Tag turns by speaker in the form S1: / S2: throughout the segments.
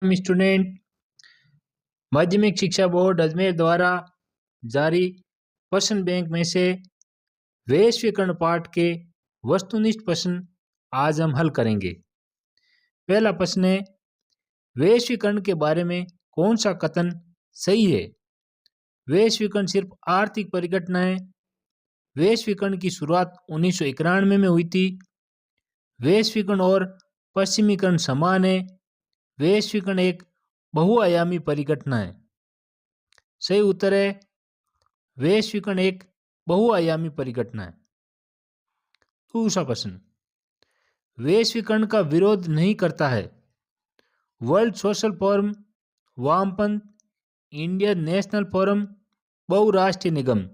S1: Student माध्यमिक शिक्षा board Ajmer द्वारा जारी प्रश्न बैंक में से वैश्वीकरण पाठ के वस्तुनिष्ठ प्रश्न आज हम हल करेंगे। पहला प्रश्न है, वैश्वीकरण के बारे में कौन सा कथन सही है? वैश्वीकरण सिर्फ आर्थिक परिघटना है। वैश्वीकरण की शुरुआत 1991 में हुई थी। वैश्वीकरण और पश्चिमीकरण समान है। वैश्वीकरण एक बहुआयामी परिघटना है। सही उत्तर है, वैश्वीकरण एक बहुआयामी परिघटना है। दूसरा प्रश्न, वैश्वीकरण का विरोध नहीं करता है। वर्ल्ड सोशल फोरम, वामपंथ, इंडियन नेशनल फोरम, बहुराष्ट्रीय निगम।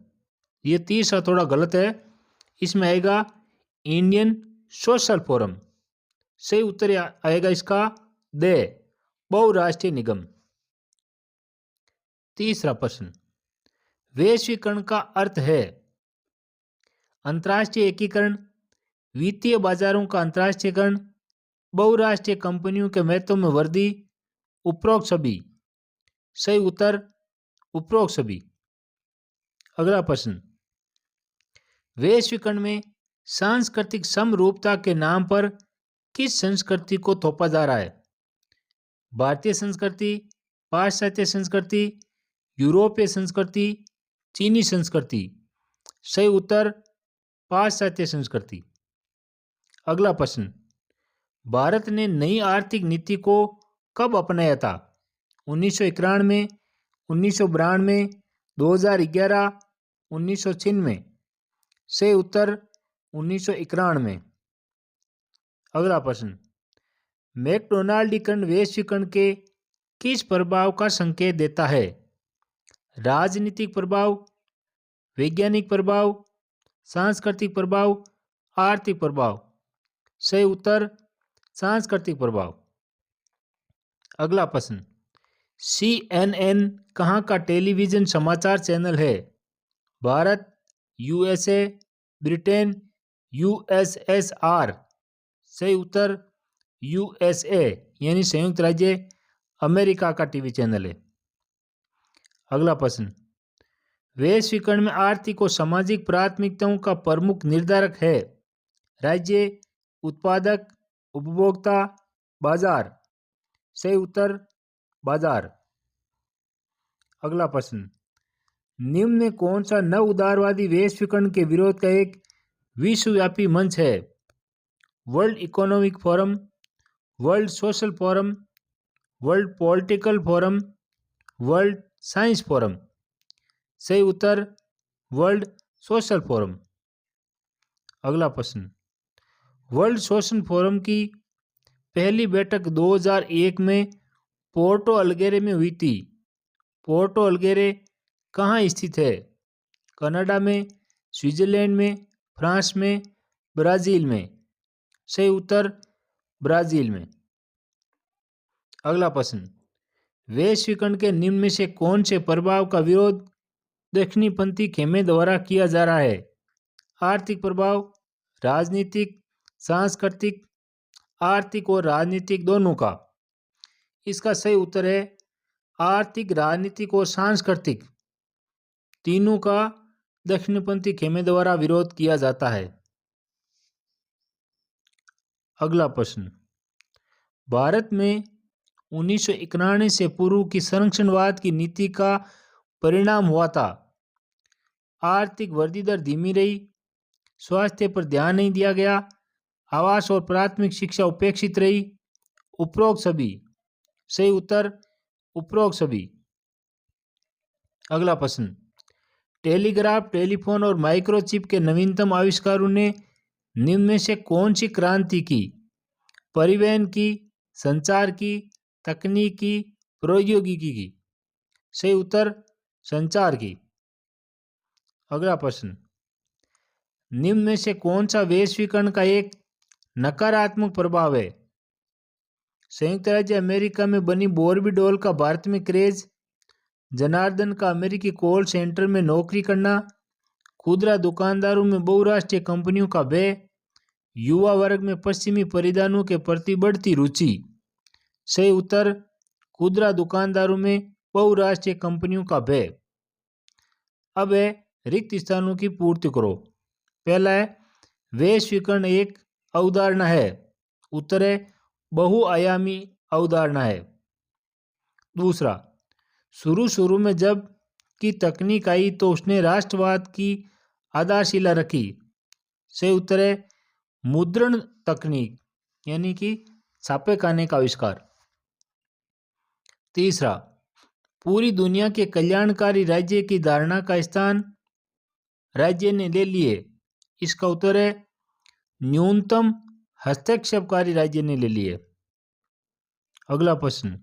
S1: ये तीसरा थोड़ा गलत है, इसमें आएगा इंडियन सोशल फोरम। सही उत्तर आएगा इसका दे, बहुराष्ट्रीय निगम। तीसरा प्रश्न, वैश्वीकरण का अर्थ है अंतर्राष्ट्रीय एकीकरण, वित्तीय बाजारों का अंतर्राष्ट्रीयकरण, बहुराष्ट्रीय कंपनियों के महत्व में वृद्धि, उपरोक्त सभी। सही उत्तर उपरोक्त सभी। अगला प्रश्न, वैश्वीकरण में सांस्कृतिक समरूपता के नाम पर किस संस्कृति को थोपा जा रहा है? भारतीय संस्कृति, पाश्चात्य संस्कृति, यूरोपीय संस्कृति, चीनी संस्कृति। सही उत्तर पाश्चात्य संस्कृति। अगला प्रश्न, भारत ने नई आर्थिक नीति को कब अपनाया था? 1991 में, 1992, 2011, 1996। सही उत्तर 1991 में। अगला प्रश्न, मैकडोनाल्डीकरण वैश्वीकरण के किस प्रभाव का संकेत देता है? राजनीतिक प्रभाव, वैज्ञानिक प्रभाव, सांस्कृतिक प्रभाव, आर्थिक प्रभाव। सही उत्तर सांस्कृतिक प्रभाव। अगला प्रश्न, CNN कहाँ का टेलीविजन समाचार चैनल है? Bharat, USA, Britain, USSR। सही उत्तर USA यानी संयुक्त राज्य अमेरिका का टीवी चैनल है। अगला प्रश्न, वैश्वीकरण में आर्थिक और सामाजिक प्राथमिकताओं का प्रमुख निर्धारक है? राज्य, उत्पादक, उपभोक्ता, बाजार। सही उत्तर बाजार। अगला प्रश्न, निम्न में कौन सा नव उदारवादी वैश्वीकरण के विरोध का एक विश्वव्यापी मंच है? World economic forum, world social forum, world political forum, world science forum. सही उत्तर वर्ल्ड सोशल फोरम। अगला प्रश्न, वर्ल्ड सोशल फोरम की पहली बैठक 2001 में पोर्टो अल्गेरे में हुई थी। पोर्टो अल्गेरे कहाँ स्थित है? कनाडा में, स्विट्जरलैंड में, फ्रांस में, ब्राज़ील में। सही उत्तर ब्राज़ील में। अगला प्रश्न, वैश्वीकरण के निम्न में से कौन से प्रभाव का विरोध दक्षिणपंथी खेमे द्वारा किया जा रहा है? आर्थिक प्रभाव, राजनीतिक, सांस्कृतिक, आर्थिक और राजनीतिक दोनों का। इसका सही उत्तर है आर्थिक, राजनीतिक और सांस्कृतिक तीनों का दक्षिणपंथी खेमे द्वारा विरोध किया जाता है। अगला प्रश्न, भारत में 1991 से पूर्व की संरक्षणवाद की नीति का परिणाम हुआ था। आर्थिक वृद्धि दर धीमी रही, स्वास्थ्य पर ध्यान नहीं दिया गया, आवास और प्राथमिक शिक्षा उपेक्षित रही, उपरोक्त सभी। सही उत्तर उपरोक्त सभी। अगला प्रश्न, टेलीग्राफ, टेलीफोन और माइक्रोचिप के नवीनतम आविष्कारों ने निम्न में से कौन सी क्रांति की? परिवहन की, संचार की, तकनीक की, प्रौद्योगिकी की। सही उत्तर संचार की। अगला प्रश्न, निम्न में से कौन सा वैश्वीकरण का एक नकारात्मक प्रभाव है? संयुक्त राज्य अमेरिका में बनी बोर्बिडोल का भारत में क्रेज, जनार्दन का अमेरिकी कॉल सेंटर में नौकरी करना, खुदरा दुकानदारों में बहुराष्ट्रीय कंपनियों का भय, युवा वर्ग में पश्चिमी परिधानों के प्रति बढ़ती रुचि। सही उत्तर खुदरा दुकानदारों में बहुराष्ट्रीय कंपनियों का भय। अब है रिक्त स्थानों की पूर्ति करो। पहला है वैश्वीकरण एक अवधारणा है। उत्तर है बहुआयामी अवधारणा है। दूसरा, शुरू में जब की तकनीक आई तो उसने राष्ट्रवाद की आधारशिला रखी। सही उत्तर है मुद्रण तकनीक यानी कि छापेखाने का आविष्कार। तीसरा, पूरी दुनिया के कल्याणकारी राज्य की धारणा का स्थान राज्य ने ले लिए। इसका उत्तर है न्यूनतम हस्तक्षेपकारी राज्य ने ले लिए। अगला प्रश्न,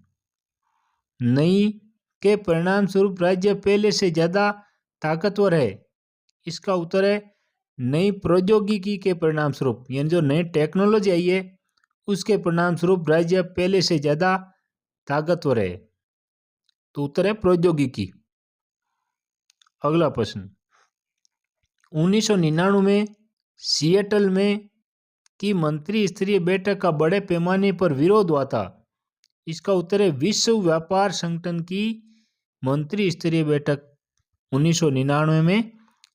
S1: नई के परिणाम स्वरूप राज्य पहले से ज्यादा ताकतवर है। इसका उत्तर है नई प्रौद्योगिकी के परिणाम स्वरूप, यानी जो नई टेक्नोलॉजी आई है उसके परिणाम स्वरूप राज्य पहले से ज्यादा ताकतवर है। तो उत्तर है प्रौद्योगिकी। अगला प्रश्न, 1999 में सिएटल में की मंत्री स्तरीय बैठक का बड़े पैमाने पर विरोध हुआ था। इसका उत्तर है विश्व व्यापार संगठन की मंत्री स्तरीय बैठक 1999 में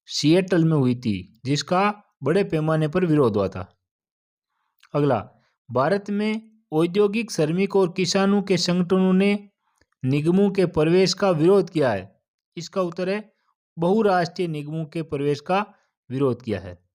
S1: सिएटल में हुई थी, जिसका बड़े पैमाने पर विरोध हुआ था। अगला, भारत में औद्योगिक श्रमिक और किसानों के संगठनों ने निगमों के प्रवेश का विरोध किया है। इसका उत्तर है बहुराष्ट्रीय निगमों के प्रवेश का विरोध किया है।